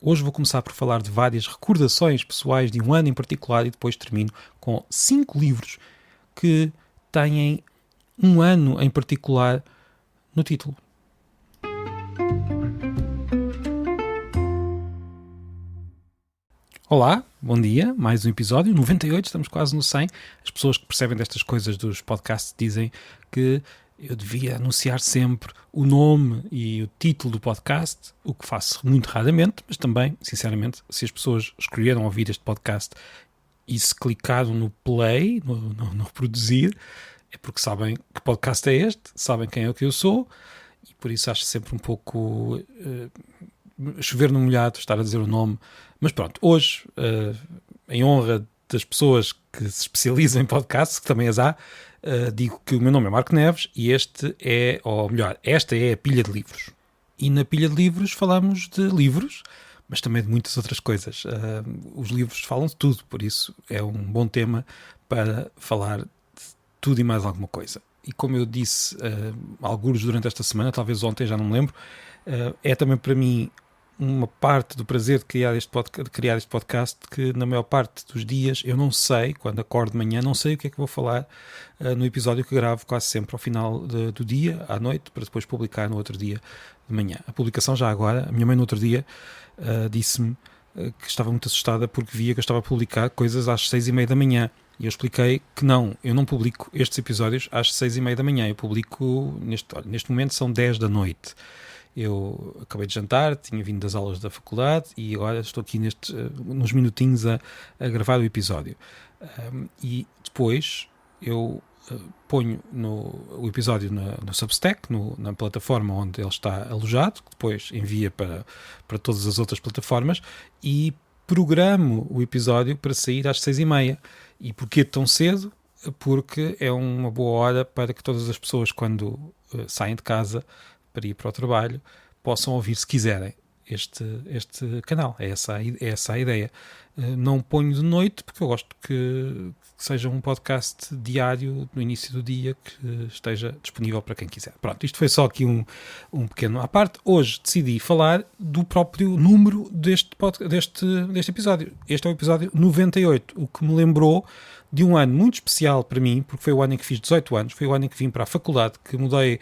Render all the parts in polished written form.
Hoje vou começar por falar de várias recordações pessoais de um ano em particular e depois termino com 5 livros que têm um ano em particular no título. Olá, bom dia, mais um episódio, 98, estamos quase no 100. As pessoas que percebem destas coisas dos podcasts dizem que eu devia anunciar sempre o nome e o título do podcast, o que faço muito raramente, mas também, sinceramente, se as pessoas escolheram ouvir este podcast e se clicaram no play, no reproduzir, é porque sabem que podcast é este, sabem quem é o que eu sou, e por isso acho sempre um pouco chover no molhado, estar a dizer o nome. Mas pronto, hoje, em honra das pessoas que se especializam em podcasts, que também as há, digo que o meu nome é Marco Neves e esta é a pilha de livros. E na pilha de livros falamos de livros, mas também de muitas outras coisas. Os livros falam de tudo, por isso é um bom tema para falar de tudo e mais alguma coisa. E como eu disse alguns durante esta semana, talvez ontem, já não me lembro, é também para mim uma parte do prazer de criar este podcast, que na maior parte dos dias eu não sei, quando acordo de manhã, não sei o que é que vou falar no episódio que gravo quase sempre ao final do dia, à noite, para depois publicar no outro dia de manhã. A publicação já agora, a minha mãe no outro dia disse-me que estava muito assustada porque via que eu estava a publicar coisas às 6:30 da manhã. E eu expliquei que não, eu não publico estes episódios às 6:30 da manhã, eu publico, neste momento são 10 da noite. Eu acabei de jantar, tinha vindo das aulas da faculdade e agora estou aqui nos minutinhos a gravar o episódio. E depois eu ponho o episódio no Substack, na plataforma onde ele está alojado, que depois envia para todas as outras plataformas, e programo o episódio para sair às 6:30. E porquê tão cedo? Porque é uma boa hora para que todas as pessoas, quando saem de casa para ir para o trabalho, possam ouvir, se quiserem, este canal. É essa a ideia. Não ponho de noite, porque eu gosto que seja um podcast diário, no início do dia, que esteja disponível para quem quiser. Pronto, isto foi só aqui um pequeno à parte. Hoje decidi falar do próprio número deste episódio. Este é o episódio 98, o que me lembrou de um ano muito especial para mim, porque foi o ano em que fiz 18 anos, foi o ano em que vim para a faculdade, que mudei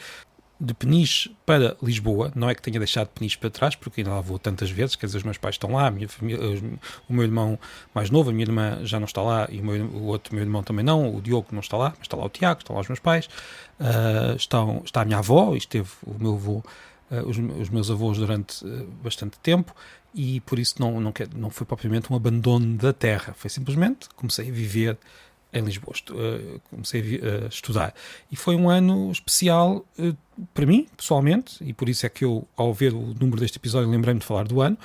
de Peniche para Lisboa. Não é que tenha deixado Peniche para trás, porque ainda lá vou tantas vezes, quer dizer, os meus pais estão lá, a minha família, o meu irmão mais novo, a minha irmã já não está lá, e o outro meu irmão também não, o Diogo não está lá, mas está lá o Tiago, estão lá os meus pais, está a minha avó, e esteve o meu avô, os meus avós durante bastante tempo, e por isso não foi propriamente um abandono da terra, foi simplesmente comecei a viver em Lisboa, comecei a estudar. E foi um ano especial para mim, pessoalmente, e por isso é que eu, ao ver o número deste episódio, lembrei-me de falar do ano,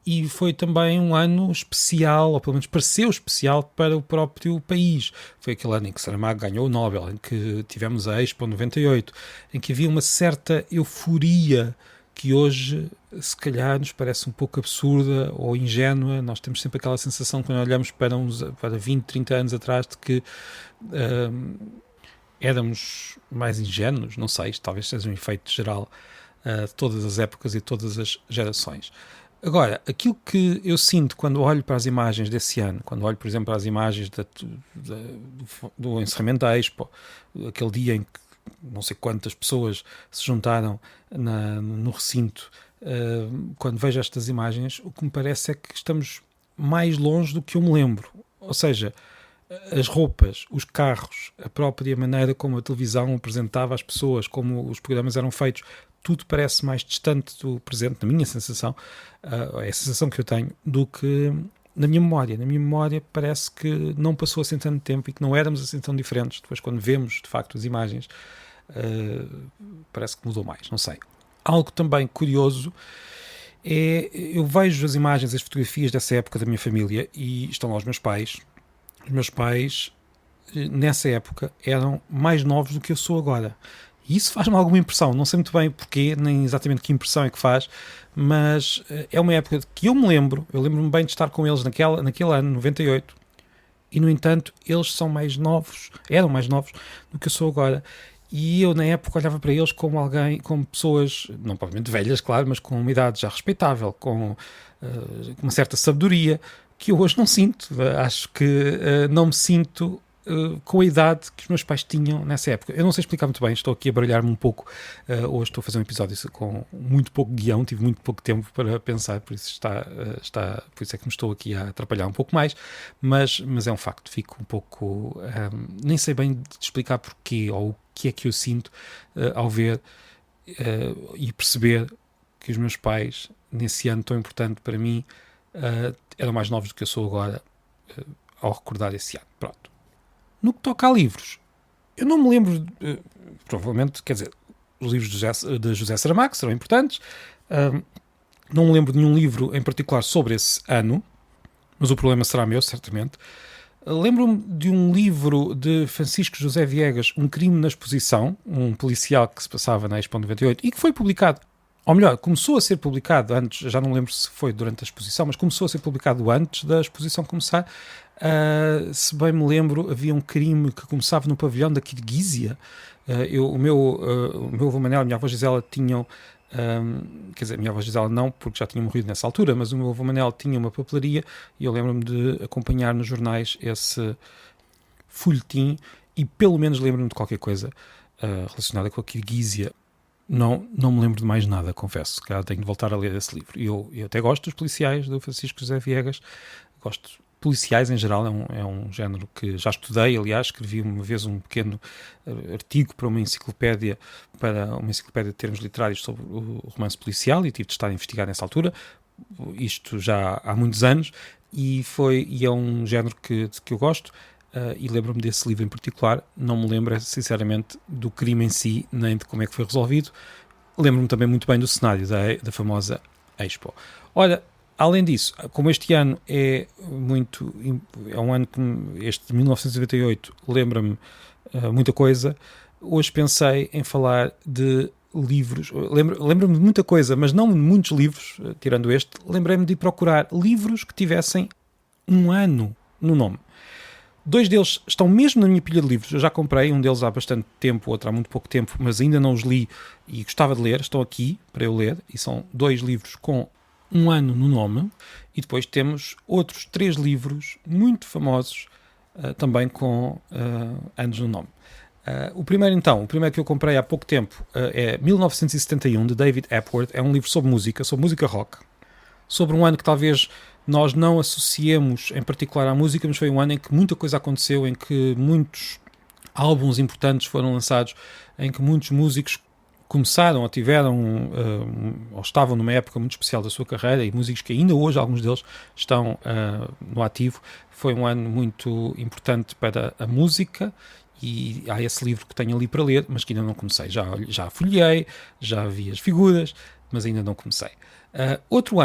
e foi também um ano especial, ou pelo menos pareceu especial, para o próprio país. Foi aquele ano em que Saramago ganhou o Nobel, em que tivemos a Expo 98, em que havia uma certa euforia que hoje, se calhar, nos parece um pouco absurda ou ingênua. Nós temos sempre aquela sensação, quando olhamos para 20, 30 anos atrás, de que éramos mais ingênuos. Não sei, isto talvez seja um efeito geral de todas as épocas e todas as gerações. Agora, aquilo que eu sinto quando olho para as imagens desse ano, quando olho, por exemplo, para as imagens do encerramento da Expo, aquele dia em que não sei quantas pessoas se juntaram no recinto, quando vejo estas imagens, o que me parece é que estamos mais longe do que eu me lembro. Ou seja, as roupas, os carros, a própria maneira como a televisão apresentava as pessoas, como os programas eram feitos, tudo parece mais distante do presente, na minha sensação, é a sensação que eu tenho, do que na minha memória. Na minha memória parece que não passou assim tanto tempo e que não éramos assim tão diferentes. Depois, quando vemos, de facto, as imagens, parece que mudou mais, não sei. Algo também curioso é, eu vejo as imagens, as fotografias dessa época da minha família e estão lá os meus pais. Os meus pais, nessa época, eram mais novos do que eu sou agora. E isso faz-me alguma impressão, não sei muito bem porquê, nem exatamente que impressão é que faz, mas é uma época que eu lembro-me bem de estar com eles naquele ano, 98, e no entanto eles eram mais novos do que eu sou agora. E eu, na época, olhava para eles como alguém, como pessoas, não provavelmente velhas, claro, mas com uma idade já respeitável, com uma certa sabedoria, que eu hoje não sinto. Acho que não me sinto com a idade que os meus pais tinham nessa época. Eu não sei explicar muito bem, estou aqui a baralhar-me um pouco. Hoje estou a fazer um episódio com muito pouco guião, tive muito pouco tempo para pensar, por isso por isso é que me estou aqui a atrapalhar um pouco mais, mas é um facto, fico um pouco, nem sei bem explicar porquê, ou o que é que eu sinto ao ver e perceber que os meus pais, nesse ano tão importante para mim, eram mais novos do que eu sou agora, ao recordar esse ano. Pronto. No que toca a livros, eu não me lembro, provavelmente, quer dizer, os livros de José Saramago serão importantes, não me lembro de nenhum livro em particular sobre esse ano, mas o problema será meu, certamente. Lembro-me de um livro de Francisco José Viegas, Um Crime na Exposição, um policial que se passava na Expo 98 e que foi publicado, ou melhor, começou a ser publicado antes, já não lembro se foi durante a exposição, mas começou a ser publicado antes da exposição começar. Se bem me lembro, havia um crime que começava no pavilhão da Kirguísia. O meu avô Manel e a minha avó Gisela tinham, quer dizer, a minha avó Gisela não, porque já tinha morrido nessa altura, mas o meu avô Manel tinha uma papelaria e eu lembro-me de acompanhar nos jornais esse folhetim e pelo menos lembro-me de qualquer coisa relacionada com a Kirguísia. Não me lembro de mais nada, confesso, que tenho de voltar a ler esse livro. Eu até gosto dos policiais do Francisco José Viegas, gosto policiais em geral, é um género que já estudei, aliás, escrevi uma vez um pequeno artigo para uma enciclopédia de termos literários sobre o romance policial e tive de estar a investigar nessa altura, isto já há muitos anos, e é um género que eu gosto. E lembro-me desse livro em particular, não me lembro sinceramente do crime em si, nem de como é que foi resolvido. Lembro-me também muito bem do cenário da famosa Expo. Olha, além disso, como este ano é um ano que este de 1998 lembra-me muita coisa, hoje pensei em falar de livros. Lembro-me de muita coisa, mas não de muitos livros, tirando este. Lembrei-me de procurar livros que tivessem um ano no nome. Dois deles estão mesmo na minha pilha de livros. Eu já comprei, um deles há bastante tempo, outro há muito pouco tempo, mas ainda não os li e gostava de ler. Estão aqui para eu ler e são 2 livros com um ano no nome. E depois temos outros 3 livros muito famosos também com anos no nome. O primeiro que eu comprei há pouco tempo é 1971, de David Epworth. É um livro sobre música rock, sobre um ano que talvez nós não associemos em particular à música, mas foi um ano em que muita coisa aconteceu, em que muitos álbuns importantes foram lançados, em que muitos músicos começaram ou tiveram ou estavam numa época muito especial da sua carreira, e músicos que ainda hoje, alguns deles, estão no ativo. Foi um ano muito importante para a música e há esse livro que tenho ali para ler, mas que ainda não comecei. Já folhei, já vi as figuras, mas ainda não comecei. Outro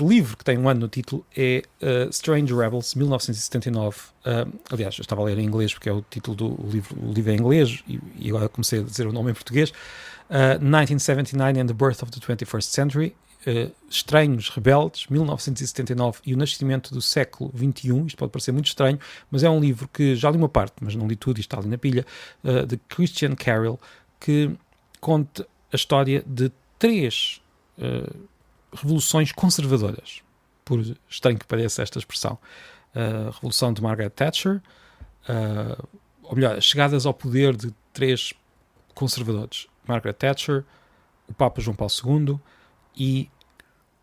livro que tem um ano no título é Strange Rebels, 1979. Aliás, eu estava a ler em inglês porque é o título do livro, o livro é em inglês e agora comecei a dizer o nome em português. 1979 and the Birth of the 21st Century. Estranhos Rebeldes, 1979 e o Nascimento do Século XXI. Isto pode parecer muito estranho, mas é um livro que já li uma parte, mas não li tudo e está ali na pilha, de Christian Carroll, que conta a história de 3 revoluções conservadoras, por estranho que pareça esta expressão. A Revolução de Margaret Thatcher, ou melhor, as chegadas ao poder de 3 conservadores: Margaret Thatcher, o Papa João Paulo II e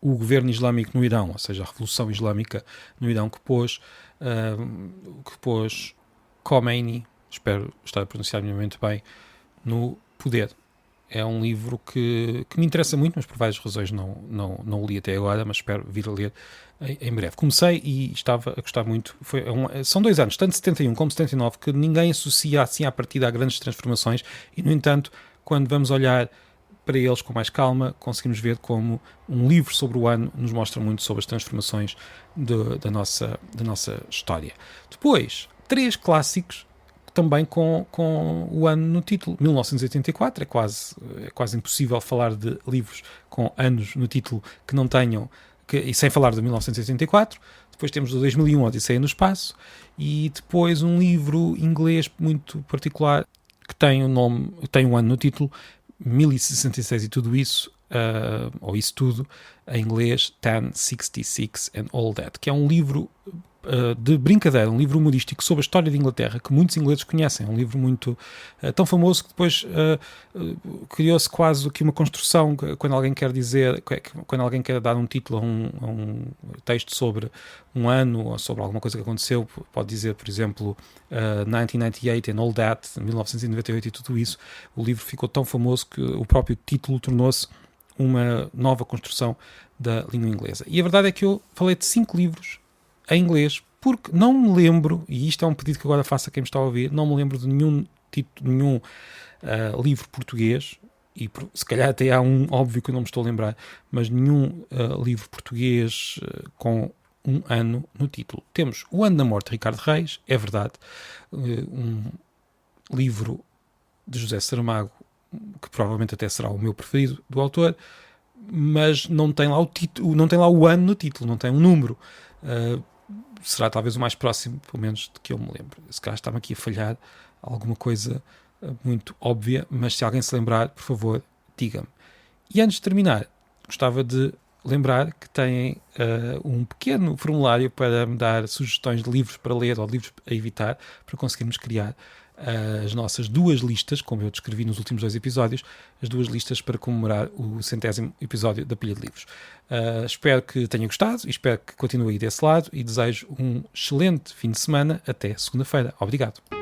o governo islâmico no Irão, ou seja, a Revolução Islâmica no Irão que pôs Khomeini, espero estar a pronunciar minimamente bem, no poder. É um livro que me interessa muito, mas por várias razões não o li até agora, mas espero vir a ler em breve. Comecei e estava a gostar muito. São 2 anos, tanto 71 como 79, que ninguém associa assim à partida a grandes transformações e, no entanto, quando vamos olhar para eles com mais calma, conseguimos ver como um livro sobre o ano nos mostra muito sobre as transformações da nossa história. Depois, 3 clássicos também com o ano no título. 1984, é quase impossível falar de livros com anos no título que não tenham, e sem falar de 1984. Depois temos o 2001, Odisseia no Espaço, e depois um livro inglês muito particular que tem um ano no título, 1066 e tudo isso, ou isso tudo, em inglês, 1066 and All That, que é um livro de brincadeira, um livro humorístico sobre a história de Inglaterra, que muitos ingleses conhecem. É um livro muito tão famoso que depois criou-se quase que uma construção quando alguém quer dizer, quando alguém quer dar um título a um texto sobre um ano ou sobre alguma coisa que aconteceu, pode dizer, por exemplo, 1998 and All That, 1998 e tudo isso. O livro ficou tão famoso que o próprio título tornou-se uma nova construção da língua inglesa. E a verdade é que eu falei de 5 livros em inglês, porque não me lembro, e isto é um pedido que agora faço a quem me está a ouvir, não me lembro de nenhum livro português, e se calhar até há um, óbvio que eu não me estou a lembrar, mas nenhum livro português com um ano no título. Temos O Ano da Morte de Ricardo Reis, é verdade, um livro de José Saramago, que provavelmente até será o meu preferido do autor, mas não tem lá o título, não tem lá o ano no título, não tem um número. Será talvez o mais próximo, pelo menos, de que eu me lembro. Se calhar está-me aqui a falhar alguma coisa muito óbvia, mas se alguém se lembrar, por favor, diga-me. E antes de terminar, gostava de lembrar que têm um pequeno formulário para me dar sugestões de livros para ler ou de livros a evitar, para conseguirmos criar as nossas 2 listas, como eu descrevi nos últimos 2 episódios, as 2 listas para comemorar o 100º episódio da Pilha de Livros. Espero que tenha gostado e espero que continue aí desse lado e desejo um excelente fim de semana até segunda-feira. Obrigado.